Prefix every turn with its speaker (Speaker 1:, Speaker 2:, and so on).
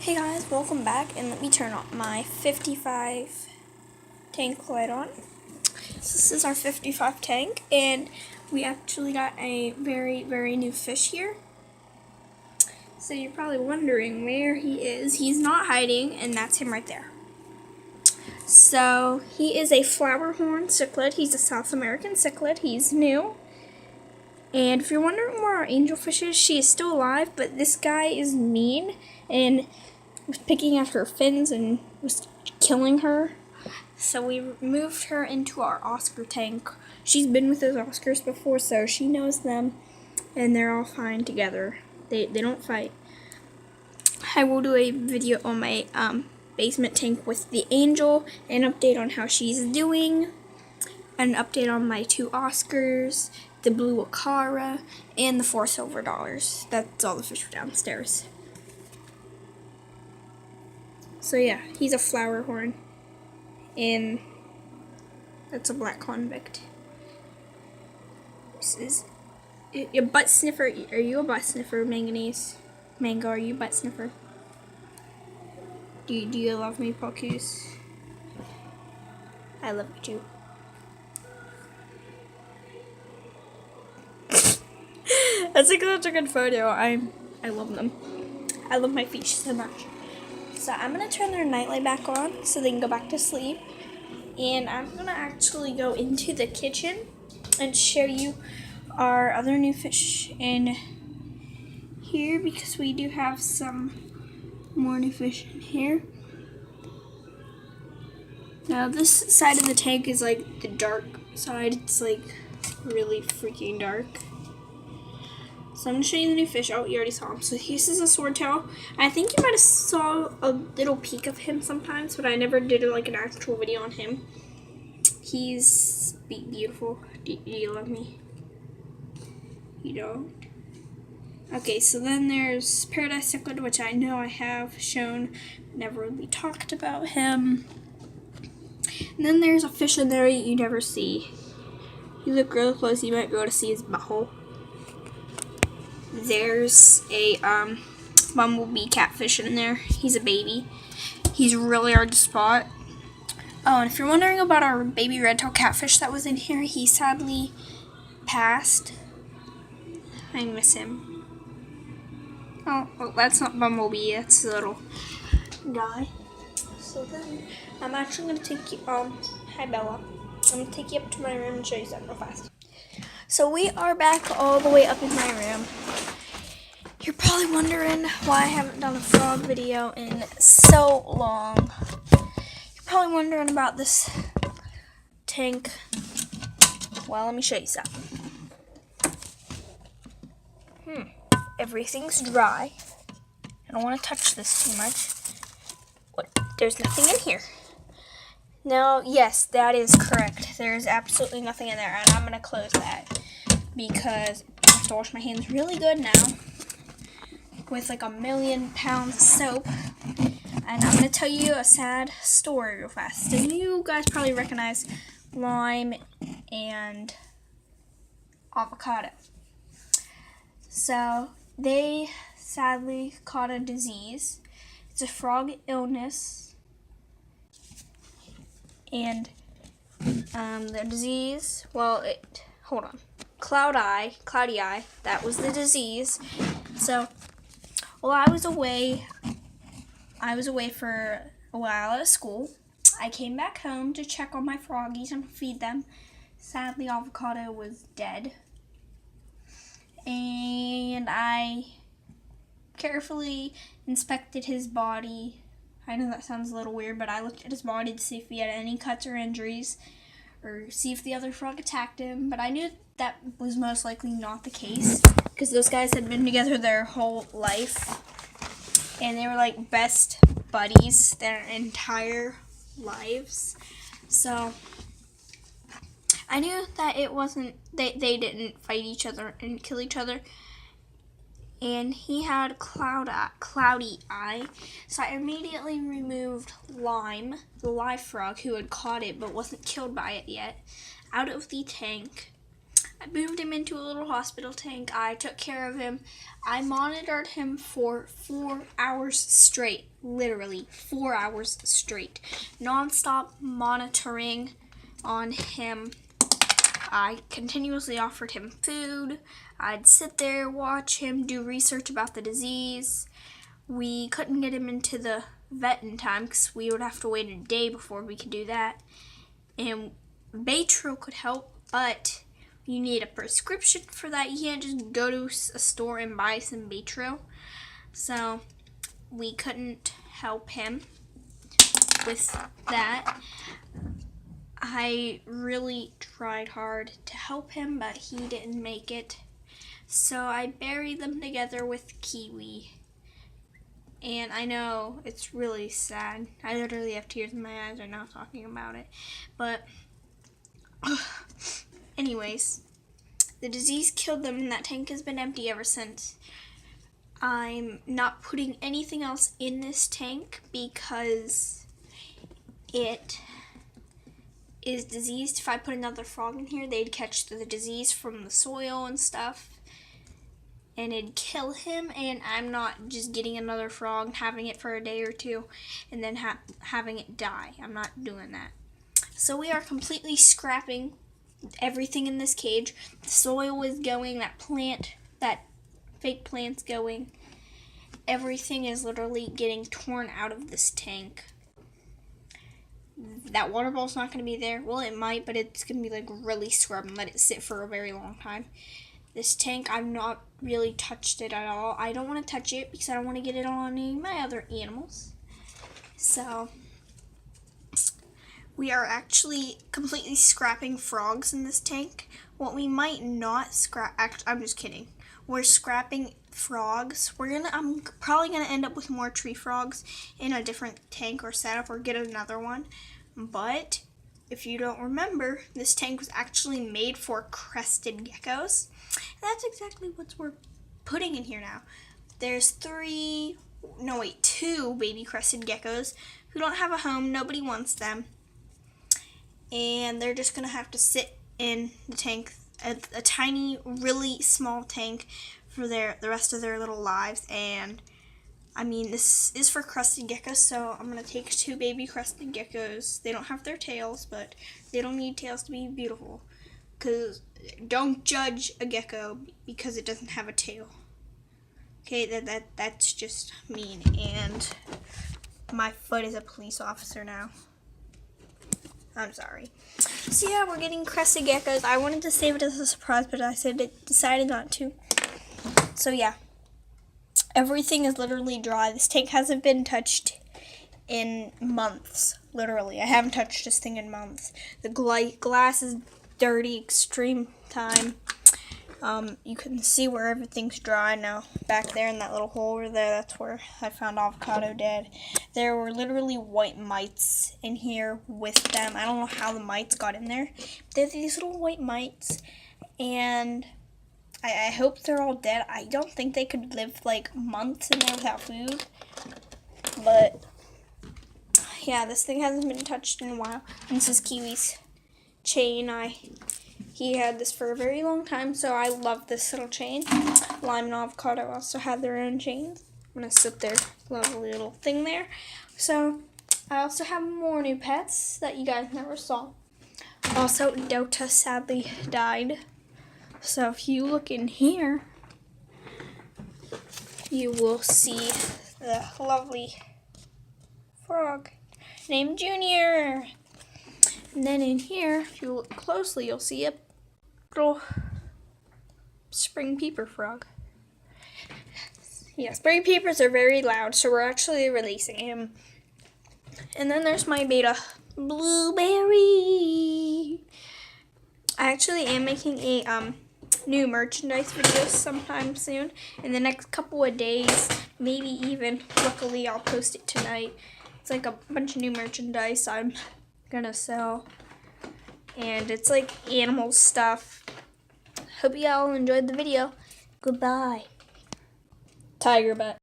Speaker 1: Hey guys, welcome back, and let me turn on my 55 tank light on. So this is our 55 tank, and we actually got a very new fish here. So you're probably wondering where he is. He's not hiding, and that's him right there. So he is a flowerhorn cichlid. He's a South American cichlid. He's new. And if you're wondering where our angelfish is, she is still alive, but this guy is mean and was picking at her fins and was killing her. So we moved her into our Oscar tank. She's been with those Oscars before, so she knows them, and they're all fine together. They don't fight. I will do a video on my basement tank with the angel, an update on how she's doing, an update on my 2 Oscars, the blue Acara, and the 4 silver dollars. That's all the fish downstairs. So yeah, he's a flowerhorn, and that's a black convict. This is your butt sniffer. Are you a butt sniffer, Manganese? Mango, are you a butt sniffer? Do you love me, Pocus? I love you too. That's like such a good photo. I love them. I love my fish so much. So I'm going to turn their nightlight back on so they can go back to sleep. And I'm going to actually go into the kitchen and show you our other new fish in here, because we do have some more new fish in here. Now this side of the tank is like the dark side. It's like really freaking dark. So I'm going to show you the new fish. Oh, you already saw him. So this is a swordtail. I think you might have saw a little peek of him sometimes, but I never did like an actual video on him. He's beautiful. Do you love me? You don't? Okay, so then there's Paradise Cichlid, which I know I have shown. Never really talked about him. And then there's a fish in there you never see. You look really close, you might be able to see his butthole. There's a bumblebee catfish in there. He's a baby. He's really hard to spot. Oh, and if you're wondering about our baby red-tailed catfish that was in here, he sadly passed. I miss him. Oh, well, that's not Bumblebee. That's a little guy. So then, I'm actually going to take you, hi Bella. I'm going to take you up to my room and show you something real fast. So we are back all the way up in my room. You're probably wondering why I haven't done a frog video in so long. You're probably wondering about this tank. Well, let me show you something. Everything's dry. I don't want to touch this too much. What? There's nothing in here. Now, yes, that is correct. There's absolutely nothing in there, and I'm going to close that because I have to wash my hands really good now with like 1,000,000 pounds of soap. And I'm going to tell you a sad story real fast. And you guys probably recognize lime and avocado. So they sadly caught a disease. It's a frog illness. And the disease, well, hold on. Cloudy eye, that was the disease. So while I was away for a while at school. I came back home to check on my froggies and feed them. Sadly, Avocado was dead. And I carefully inspected his body. I know that sounds a little weird, but I looked at his body to see if he had any cuts or injuries, or see if the other frog attacked him. But I knew that was most likely not the case, because those guys had been together their whole life. And they were like best buddies their entire lives. So I knew that it wasn't, they didn't fight each other and kill each other. And he had cloudy eye. So I immediately removed Lime, the live frog who had caught it but wasn't killed by it yet, out of the tank. I moved him into a little hospital tank. I took care of him. I monitored him for 4 hours straight. Literally 4 hours straight. Non-stop monitoring on him. I continuously offered him food. I'd sit there, watch him, do research about the disease. We couldn't get him into the vet in time because we would have to wait a day before we could do that. And Baytril could help, but you need a prescription for that. You can't just go to a store and buy some Baytril. So we couldn't help him with that. I really tried hard to help him, but he didn't make it. So I buried them together with Kiwi. And I know it's really sad. I literally have tears in my eyes right now talking about it. But anyways, the disease killed them and that tank has been empty ever since. I'm not putting anything else in this tank because it is diseased. If I put another frog in here, they'd catch the disease from the soil and stuff, and it'd kill him, and I'm not just getting another frog and having it for a day or two and then having it die. I'm not doing that. So we are completely scrapping everything in this cage. The soil is going, that fake plant's going. Everything is literally getting torn out of this tank. That water ball's not going to be there. Well, it might, but it's going to be like really scrubbed and let it sit for a very long time. This tank, I've not really touched it at all. I don't want to touch it because I don't want to get it on any of my other animals. So we are actually completely scrapping frogs in this tank. What we might not scrap, I'm just kidding. We're scrapping frogs. I'm probably gonna end up with more tree frogs in a different tank or setup or get another one. But if you don't remember, this tank was actually made for crested geckos. And that's exactly what we're putting in here now. There's two baby crested geckos who don't have a home. Nobody wants them. And they're just gonna have to sit in the tank, a tiny, really small tank for the rest of their little lives. And I mean, this is for crested geckos, so I'm gonna take 2 baby crested geckos. They don't have their tails, but they don't need tails to be beautiful. Cause don't judge a gecko because it doesn't have a tail. Okay, that's just mean. And my foot is a police officer now. I'm sorry. So yeah, we're getting crested geckos. I wanted to save it as a surprise, but I decided not to. So yeah, everything is literally dry. This tank hasn't been touched in months. Literally, I haven't touched this thing in months. The glass is dirty, extreme time. You can see where everything's dry now. Back there in that little hole over there, that's where I found Avocado dead. There were literally white mites in here with them. I don't know how the mites got in there. But they're these little white mites, and I hope they're all dead. I don't think they could live like months in there without food. But yeah, this thing hasn't been touched in a while. And this is Kiwi's chain. He had this for a very long time, so I love this little chain. Lime and Avocado also had their own chains. I'm gonna sit their lovely little thing there. So I also have more new pets that you guys never saw. Also, Dota sadly died. So if you look in here, you will see the lovely frog named Junior. And then in here, if you look closely, you'll see a little spring peeper frog. Yeah, spring peepers are very loud, so we're actually releasing him. And then there's my beta, Blueberry. I actually am making a new merchandise video sometime soon. In the next couple of days, maybe even. Luckily, I'll post it tonight. It's like a bunch of new merchandise I'm gonna sell, and it's like animal stuff. Hope you all enjoyed the video. Goodbye. Tiger butt.